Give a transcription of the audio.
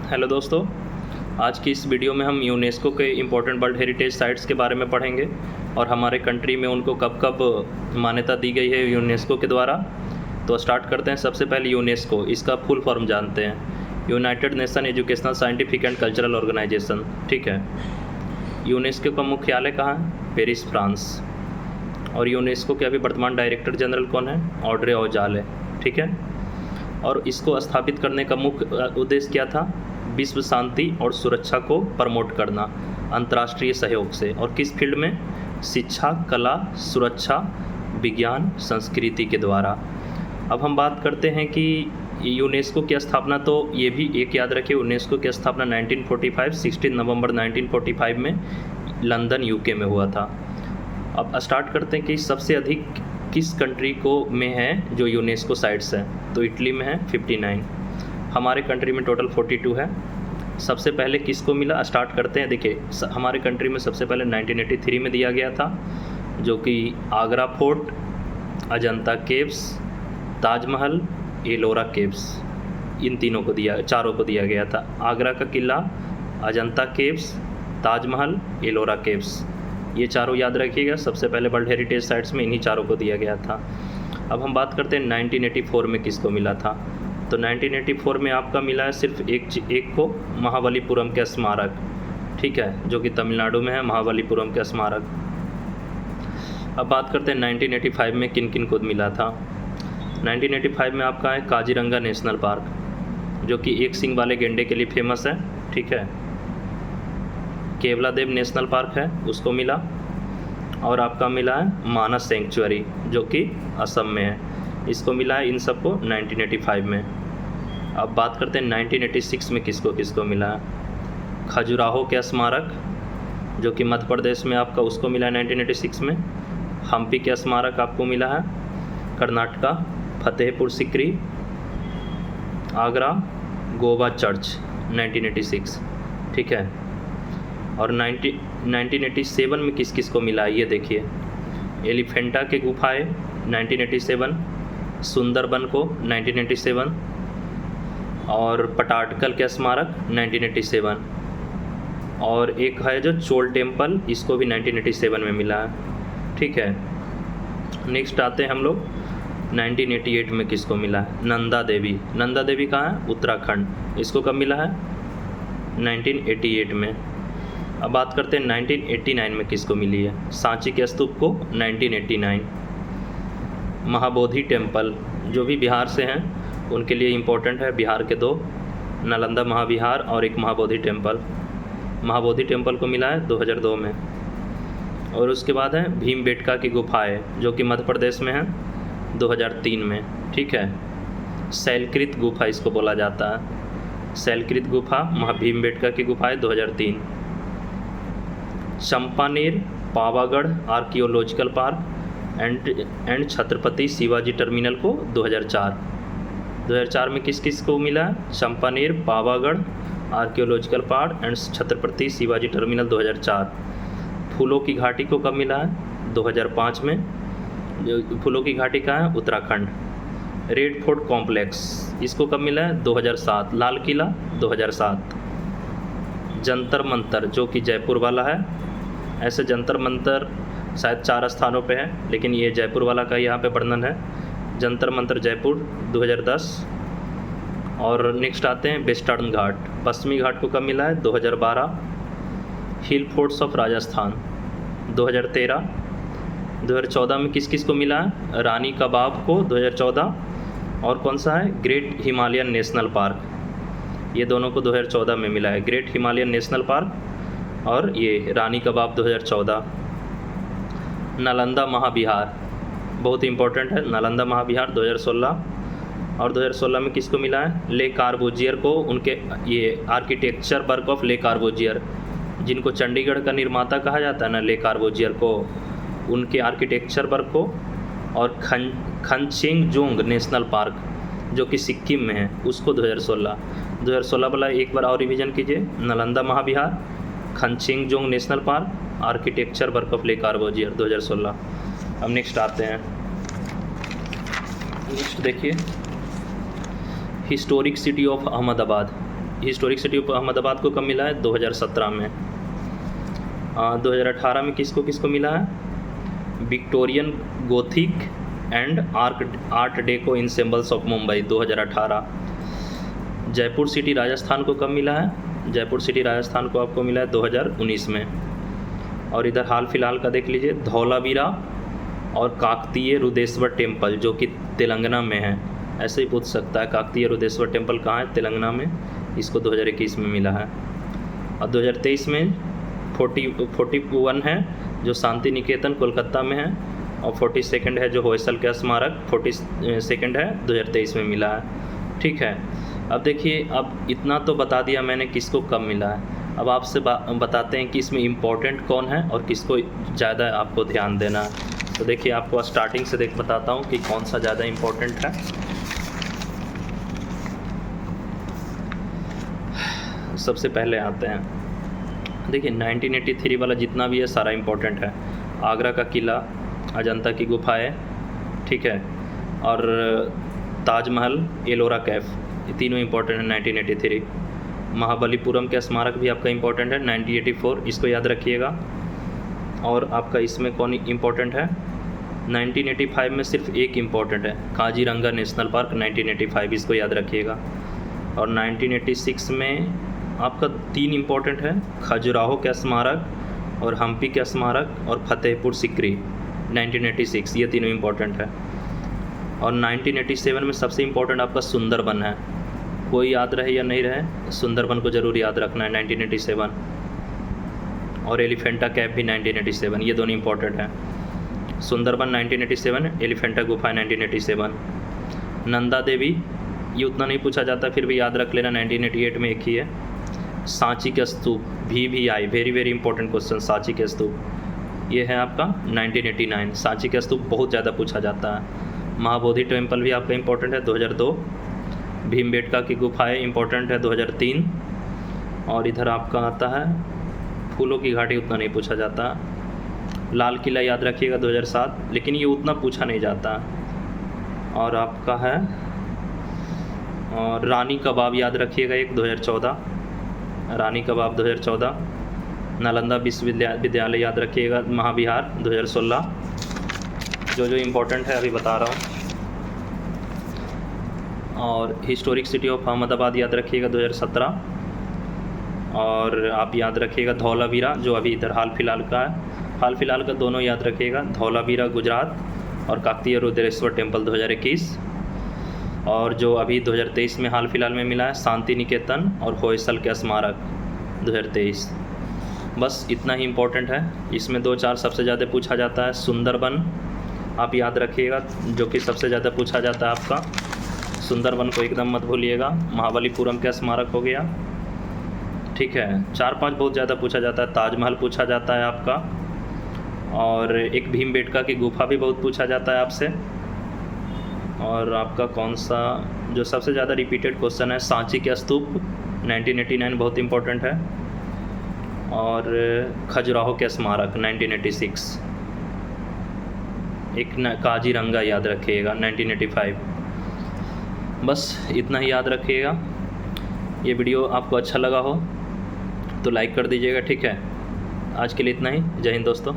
Hello दोस्तों, आज की इस वीडियो में हम यूनेस्को के इम्पोर्टेंट वर्ल्ड हेरिटेज साइट्स के बारे में पढ़ेंगे और हमारे कंट्री में उनको कब कब मान्यता दी गई है यूनेस्को के द्वारा। तो स्टार्ट करते हैं। सबसे पहले यूनेस्को, इसका फुल फॉर्म जानते हैं। United Nation Educational Scientific and Cultural Organization. ठीक है। यूनेस्को का मुख्यालय कहाँ है? Paris, France. और यूनेस्को के अभी वर्तमान डायरेक्टर जनरल कौन है? ऑड्रे ऑजाले। ठीक है। और इसको स्थापित करने का मुख्य उद्देश्य क्या था? विश्व शांति और सुरक्षा को प्रमोट करना अंतर्राष्ट्रीय सहयोग से। और किस फील्ड में? शिक्षा, कला, सुरक्षा, विज्ञान, संस्कृति के द्वारा। अब हम बात करते हैं कि यूनेस्को की स्थापना, तो ये भी एक याद रखिए, यूनेस्को की स्थापना 1945 16 नवंबर 1945 में लंदन यूके में हुआ था। अब स्टार्ट करते हैं कि सबसे अधिक किस कंट्री को में है जो यूनेस्को साइट्स है। तो इटली में है 59, हमारे कंट्री में टोटल 42 है। सबसे पहले किसको मिला? स्टार्ट करते हैं। देखिए, हमारे कंट्री में सबसे पहले 1983 में दिया गया था, जो कि Agra fort, Ajanta caves, Taj Mahal, Ellora caves, इन चारों को दिया गया था। आगरा का किला, अजंता केव्स, ताजमहल, एलोरा केव्स, ये चारों याद रखिएगा। सबसे पहले वर्ल्ड हेरिटेज साइट्स में इन्हीं चारों को दिया गया था। अब हम बात करते हैं 1984 में किसको मिला था। तो 1984 में आपका मिला है सिर्फ एक को, महाबलीपुरम के स्मारक। ठीक है, जो कि तमिलनाडु में है, महाबलीपुरम के स्मारक। अब बात करते हैं 1985 में किन किन को मिला था। 1985 में आपका है काजीरंगा नेशनल पार्क, जो कि एक सींग वाले गेंडे के लिए फेमस है। ठीक है। केवलादेव नेशनल पार्क है, उसको मिला। और आपका मिला है मानस सेंचुरी, जो कि असम में है, इसको मिला है इन सबको 1985 में। अब बात करते हैं 1986 में किसको मिला है। खजुराहो के स्मारक, जो कि मध्य प्रदेश में आपका, उसको मिला है 1986 में। हम्पी के स्मारक आपको मिला है कर्नाटका, फतेहपुर सिकरी, आगरा, गोवा चर्च 1986। ठीक है। और 1987 में किस को मिला है ये देखिए। एलिफेंटा के गुफाएँ 1987, सुंदरबन को 1987, और पटाडकल के स्मारक 1987, और एक है जो चोल टेम्पल, इसको भी 1987 में मिला है। ठीक है। नेक्स्ट आते हैं हम लोग 1988 में किसको मिला है। नंदा देवी। नंदा देवी कहाँ है? उत्तराखंड, इसको कब मिला है? 1988 में। अब बात करते हैं 1989 में किसको मिली है। सांची के स्तूप को 1989। महाबोधि टेम्पल, जो भी बिहार से हैं उनके लिए इम्पोर्टेंट है, बिहार के दो, नालंदा महाविहार और एक महाबोधि टेम्पल। महाबोधि टेम्पल को मिला है 2002 में। और उसके बाद है भीमबेटका की गुफाएँ, जो कि मध्य प्रदेश में है, 2003 में। ठीक है। शैलकृत गुफा इसको बोला जाता है, शैलकृत गुफा, भीमबेटका की गुफाएँ 2003। Champaner Pavagadh archaeological park and Chhatrapati Shivaji terminal को 2004 में किस को मिला है। Champaner, Pavagadh archaeological park and Chhatrapati Shivaji terminal 2004। फूलों की घाटी को कब मिला है? 2005 में। फूलों की घाटी कहाँ है? उत्तराखंड। रेड फोर्ट कॉम्प्लेक्स, इसको कब मिला है? 2007। लाल किला 2007। जंतर मंतर, जो कि जयपुर वाला है, ऐसे जंतर मंतर शायद 4 स्थानों पे है, लेकिन ये जयपुर वाला का यहाँ पे वर्णन है। जंतर मंतर जयपुर 2010। और नेक्स्ट आते हैं वेस्टर्न घाट, पश्चिमी घाट को कब मिला है? 2012। हिल फोर्ट्स ऑफ राजस्थान 2013। 2014 में किस को मिला है? रानी कबाब को 2014। और कौन सा है? ग्रेट हिमालयन नेशनल पार्क, ये दोनों को 2014 में मिला है, ग्रेट हिमालयन नेशनल पार्क और ये रानी कबाब 2014। नालंदा महाविहार बहुत इंपॉर्टेंट है, नालंदा महाविहार 2016। और 2016 में किसको मिला है? ले कार्बूजियर को, उनके ये आर्किटेक्चर वर्क ऑफ ले कार्बूजियर, जिनको चंडीगढ़ का निर्माता कहा जाता है ना, ले कार्बूजियर को, उनके आर्किटेक्चर वर्क को। और खनचेंगजोंग नेशनल पार्क, जो कि सिक्किम में है, उसको 2016 वाला एक बार और रिवीजन कीजिए। Nalanda Mahavihara, Khangchendzonga national park, architecture work of Le Corbusier 2016। अब नेक्स्ट आते हैं, नेक्स्ट देखिए, historic city of Ahmedabad. Historic city of Ahmedabad को कब मिला है? 2017 में। 2018 में किसको किसको मिला है? Victorian Gothic and art deco ensembles of Mumbai 2018। Jaipur city Rajasthan को कब मिला है? जयपुर सिटी राजस्थान को आपको मिला है 2019 में। और इधर हाल फिलहाल का देख लीजिए, धौलावीरा और काकतीय रुद्रेश्वर टेम्पल जो कि तेलंगाना में है। ऐसे ही पूछ सकता है, काकतीय रुद्रेश्वर टेम्पल कहाँ है? तेलंगाना में। इसको 2021 में मिला है। और 2023 में 41 है जो शांति निकेतन कोलकाता में है, और 42 है जो होयसल का स्मारक 42 है 2023 में मिला है। ठीक है, अब देखिए, अब इतना तो बता दिया मैंने किसको कब मिला है। अब आपसे बताते हैं कि इसमें इम्पोर्टेंट कौन है और किसको ज़्यादा आपको ध्यान देना है। तो देखिए, आपको स्टार्टिंग से बताता हूँ कि कौन सा ज़्यादा इम्पोर्टेंट है। सबसे पहले आते हैं, देखिए 1983 वाला जितना भी है सारा इम्पोर्टेंट है। आगरा का किला, अजंता की गुफाएं, ठीक है, और ताजमहल, एलोरा कैफ, ये तीनों इम्पोर्टेंट है 1983। महाबलीपुरम का स्मारक भी आपका इम्पोर्टेंट है 1984, इसको याद रखिएगा। और आपका इसमें कौन इम्पोर्टेंट है? 1985 में सिर्फ एक इम्पोर्टेंट है, काजीरंगा नेशनल पार्क 1985, इसको याद रखिएगा। और 1986 में आपका 3 इम्पोर्टेंट है, खजुराहो का स्मारक और हम्पी का स्मारक और फतेहपुर सिकरी 1986, ये तीनों इम्पोर्टेंट है। और 1987 में सबसे इम्पोर्टेंट आपका सुंदरबन है। कोई याद रहे या नहीं रहे, सुंदरबन को ज़रूर याद रखना है 1987। और एलिफेंटा कैफ भी 1987, ये दोनों इम्पोर्टेंट हैं। सुंदरबन 1987, एलिफेंटा गुफा 1987। नंदा देवी, ये उतना नहीं पूछा जाता, फिर भी याद रख लेना 1988 में एक ही है। सांची के स्तूप, VVI, very very important question, Sanchi के स्तूप, ये है आपका 1989। सांची के स्तूप बहुत ज़्यादा पूछा जाता है। महाबोधि टेम्पल भी आपका इम्पोर्टेंट है 2002। भीमबेटका की गुफाएं इम्पोर्टेंट है 2003। और इधर आपका आता है फूलों की घाटी, उतना नहीं पूछा जाता। लाल किला याद रखिएगा 2007, लेकिन ये उतना पूछा नहीं जाता। और आपका है और रानी कबाब याद रखिएगा एक 2014, रानी कबाब 2014। नालंदा विश्वविद्यालय याद रखिएगा, महाविहार 2016। जो इम्पोर्टेंट है अभी बता रहा हूँ। और हिस्टोरिक सिटी ऑफ अहमदाबाद याद रखिएगा 2017। और आप याद रखिएगा धौलावीरा जो अभी इधर हाल फिलहाल का है, हाल फिलहाल का दोनों याद रखिएगा, धौलावीरा गुजरात और काकतीय रुद्रेश्वर टेम्पल 2021। और जो अभी 2023 में हाल फिलहाल में मिला है, शांति निकेतन और होयसल का स्मारक 2023। बस इतना ही इम्पोर्टेंट है। इसमें 2-4 सबसे ज़्यादा पूछा जाता है। सुंदरबन आप याद रखिएगा जो कि सबसे ज़्यादा पूछा जाता है आपका, सुंदरबन को एकदम मत भूलिएगा। महाबलीपुरम का स्मारक हो गया, ठीक है। 4-5 बहुत ज़्यादा पूछा जाता है। ताजमहल पूछा जाता है आपका, और एक भीमबेटका की गुफा भी बहुत पूछा जाता है आपसे। और आपका कौन सा जो सबसे ज़्यादा रिपीटेड क्वेश्चन है, सांची के स्तूप 1989 बहुत इम्पोर्टेंट है। और खजुराहो के स्मारक 1986। एक काजीरंगा याद रखिएगा 1985। बस इतना ही याद रखिएगा। ये वीडियो आपको अच्छा लगा हो तो लाइक कर दीजिएगा, ठीक है। आज के लिए इतना ही। जय हिंद दोस्तों।